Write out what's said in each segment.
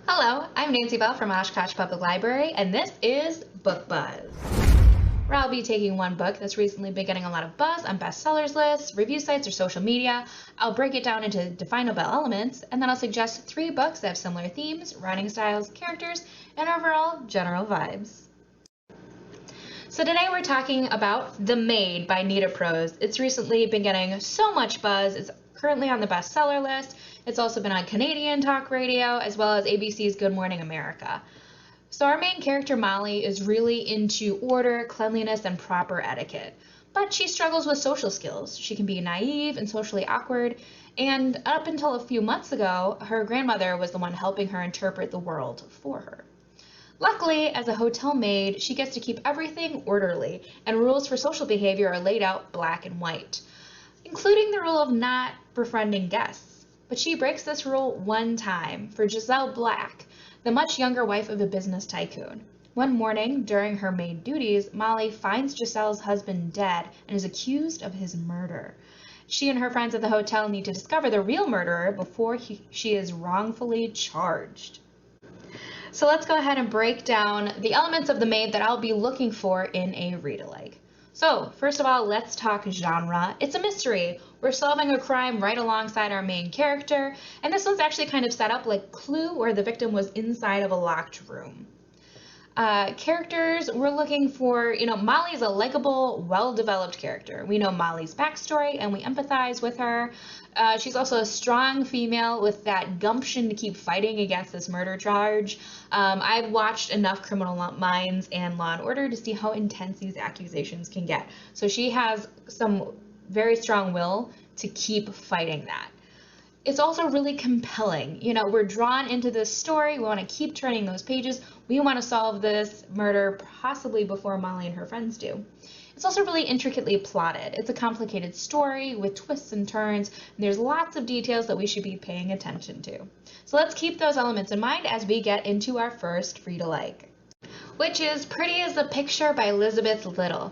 Hello, I'm Nancy Bell from Oshkosh Public Library, and this is Book Buzz, where I'll be taking one book that's recently been getting a lot of buzz on bestsellers lists, review sites, or social media. I'll break it down into definable elements, and then I'll suggest 3 books that have similar themes, writing styles, characters, and overall general vibes. So today we're talking about The Maid by Nita Prose. It's recently been getting so much buzz. It's currently on the bestseller list. It's also been on Canadian talk radio as well as ABC's Good Morning America. So our main character Molly is really into order, cleanliness, and proper etiquette. But she struggles with social skills. She can be naive and socially awkward, and up until a few months ago, her grandmother was the one helping her interpret the world for her. Luckily, as a hotel maid, she gets to keep everything orderly, and rules for social behavior are laid out black and white, including the rule of not befriending guests. But she breaks this rule one time for Giselle Black, the much younger wife of a business tycoon. One morning, during her maid duties, Molly finds Giselle's husband dead and is accused of his murder. She and her friends at the hotel need to discover the real murderer before she is wrongfully charged. So let's go ahead and break down the elements of The Maid that I'll be looking for in a read-alike. So first of all, let's talk genre. It's a mystery. We're solving a crime right alongside our main character, and this one's actually kind of set up like Clue, where the victim was inside of a locked room. Characters, we're looking for, Molly is a likable, well-developed character. We know Molly's backstory and we empathize with her. She's also a strong female with that gumption to keep fighting against this murder charge. I've watched enough Criminal Minds and Law & Order to see how intense these accusations can get. So she has some very strong will to keep fighting that. It's also really compelling. We're drawn into this story. We want to keep turning those pages. We want to solve this murder possibly before Molly and her friends do. It's also really intricately plotted. It's a complicated story with twists and turns, and there's lots of details that we should be paying attention to. So let's keep those elements in mind as we get into our first read-alike, which is Pretty as a Picture by Elizabeth Little.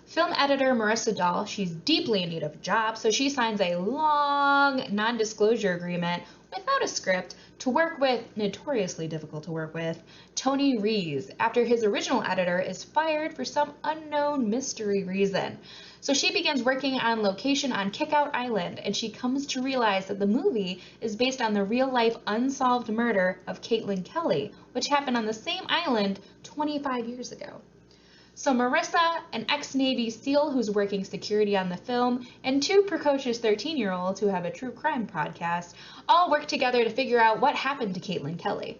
Film editor Marissa Dahl, she's deeply in need of a job, so she signs a long non-disclosure agreement without a script to work with, notoriously difficult to work with, Tony Rees, after his original editor is fired for some unknown mystery reason. So she begins working on location on Kickout Island, and she comes to realize that the movie is based on the real-life unsolved murder of Caitlin Kelly, which happened on the same island 25 years ago. So Marissa, an ex-Navy SEAL who's working security on the film, and 2 precocious 13-year-olds who have a true crime podcast, all work together to figure out what happened to Caitlin Kelly.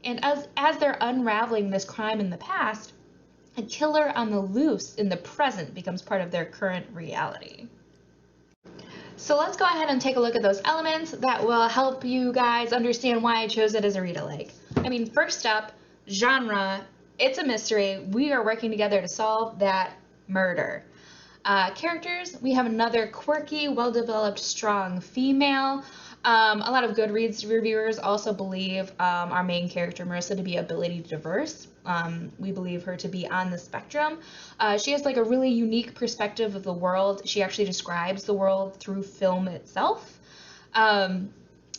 And as they're unraveling this crime in the past, a killer on the loose in the present becomes part of their current reality. So let's go ahead and take a look at those elements that will help you guys understand why I chose it as a read-alike. First up, genre. It's a mystery. We are working together to solve that murder. Characters, we have another quirky, well-developed, strong female. A lot of Goodreads reviewers also believe our main character, Marissa, to be ability diverse. We believe her to be on the spectrum. She has like a really unique perspective of the world. She actually describes the world through film itself.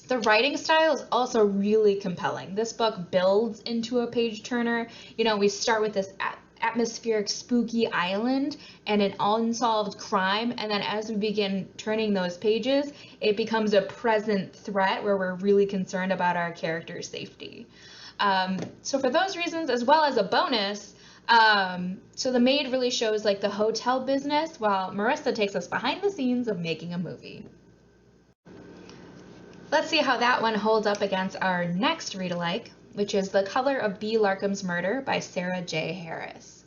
The writing style is also really compelling. This book builds into a page-turner. We start with this atmospheric, spooky island and an unsolved crime, and then as we begin turning those pages, it becomes a present threat where we're really concerned about our character's safety. So for those reasons, as well as a bonus, so The Maid really shows like the hotel business, while Marissa takes us behind the scenes of making a movie. Let's see how that one holds up against our next read-alike, which is The Color of B. Larkham's Murder by Sarah J. Harris.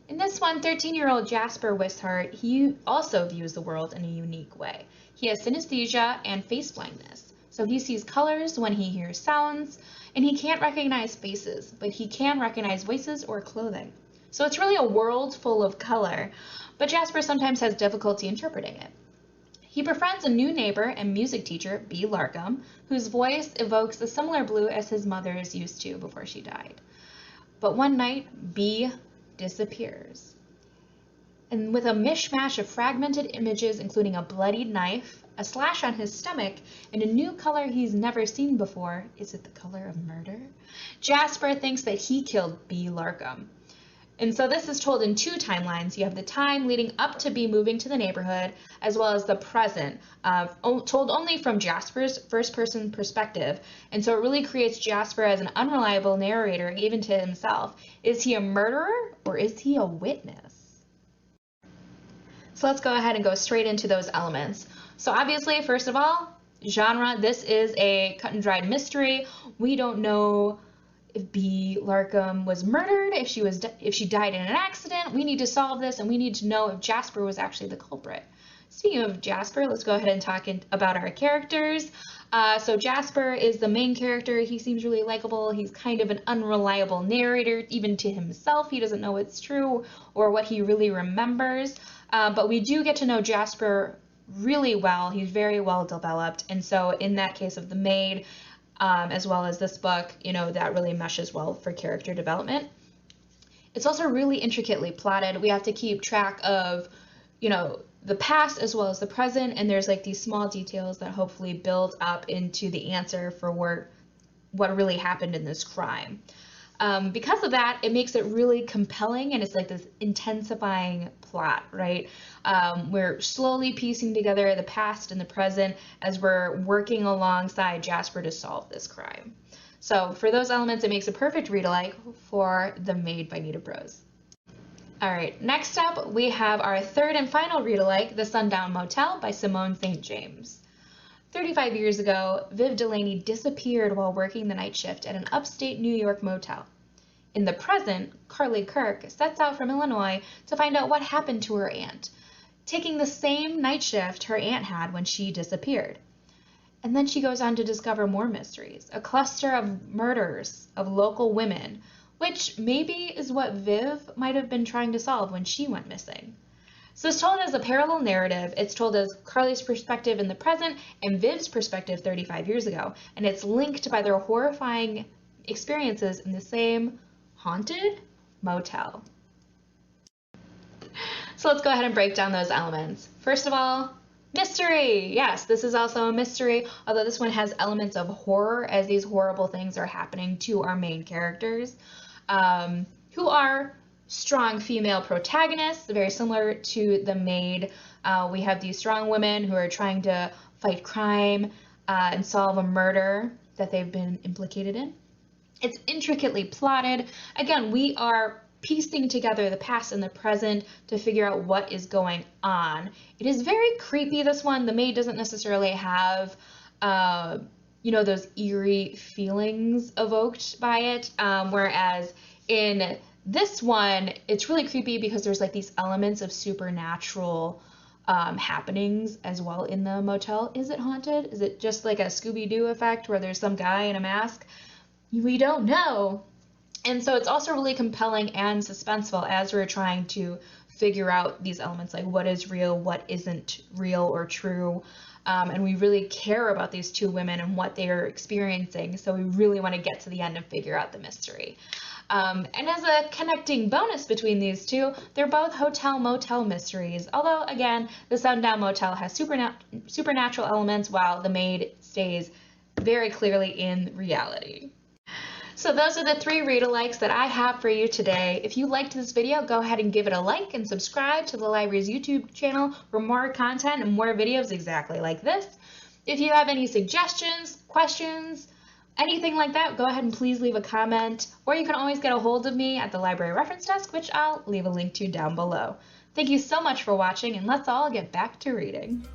In this one, 13-year-old Jasper Wishart, he also views the world in a unique way. He has synesthesia and face blindness, so he sees colors when he hears sounds, and he can't recognize faces, but he can recognize voices or clothing. So it's really a world full of color, but Jasper sometimes has difficulty interpreting it. He befriends a new neighbor and music teacher, B. Larkham, whose voice evokes a similar blue as his mother's used to before she died. But one night, B disappears. And with a mishmash of fragmented images, including a bloodied knife, a slash on his stomach, and a new color he's never seen before. Is it the color of murder? Jasper thinks that he killed B. Larkham. And so this is told in two timelines. You have the time leading up to B moving to the neighborhood, as well as the present, told only from Jasper's first-person perspective. And so it really creates Jasper as an unreliable narrator, even to himself. Is he a murderer, or is he a witness? So let's go ahead and go straight into those elements. So obviously, first of all, genre. This is a cut-and-dried mystery. We don't know if B. Larkham was murdered, if she died in an accident. We need to solve this, and we need to know if Jasper was actually the culprit. Speaking of Jasper, let's go ahead and talk about our characters. So Jasper is the main character. He seems really likable. He's kind of an unreliable narrator, even to himself. He doesn't know what's true or what he really remembers. But we do get to know Jasper really well. He's very well developed. And so in that case of the Maid, as well as this book, that really meshes well for character development. It's also really intricately plotted. We have to keep track of, the past as well as the present, and there's like these small details that hopefully build up into the answer for what really happened in this crime. Because of that, it makes it really compelling, and it's like this intensifying plot, right? We're slowly piecing together the past and the present as we're working alongside Jasper to solve this crime. So for those elements, it makes a perfect read-alike for The Maid by Nita Prose. All right, next up, we have our third and final read-alike, The Sundown Motel by Simone St. James. 35 years ago, Viv Delaney disappeared while working the night shift at an upstate New York motel. In the present, Carly Kirk sets out from Illinois to find out what happened to her aunt, taking the same night shift her aunt had when she disappeared. And then she goes on to discover more mysteries, a cluster of murders of local women, which maybe is what Viv might have been trying to solve when she went missing. So it's told as a parallel narrative. It's told as Carly's perspective in the present and Viv's perspective 35 years ago, and it's linked by their horrifying experiences in the same haunted motel. So let's go ahead and break down those elements. First of all, mystery. Yes, this is also a mystery, although this one has elements of horror as these horrible things are happening to our main characters, who are strong female protagonists, very similar to The Maid. We have these strong women who are trying to fight crime and solve a murder that they've been implicated in. It's intricately plotted. Again, we are piecing together the past and the present to figure out what is going on. It is very creepy, this one. The Maid doesn't necessarily have, those eerie feelings evoked by it, whereas in this one, it's really creepy because there's like these elements of supernatural happenings as well in the motel. Is it haunted? Is it just like a Scooby-Doo effect where there's some guy in a mask? We don't know. And so it's also really compelling and suspenseful as we're trying to figure out these elements, like what is real, what isn't real or true. And we really care about these two women and what they are experiencing. So we really want to get to the end and figure out the mystery. And as a connecting bonus between these two, they're both hotel-motel mysteries. Although, again, the Sundown Motel has supernatural elements while The Maid stays very clearly in reality. So those are the three read-alikes that I have for you today. If you liked this video, go ahead and give it a like and subscribe to the library's YouTube channel for more content and more videos exactly like this. If you have any suggestions, questions, anything like that, go ahead and please leave a comment, or you can always get a hold of me at the library reference desk, which I'll leave a link to down below. Thank you so much for watching, and let's all get back to reading.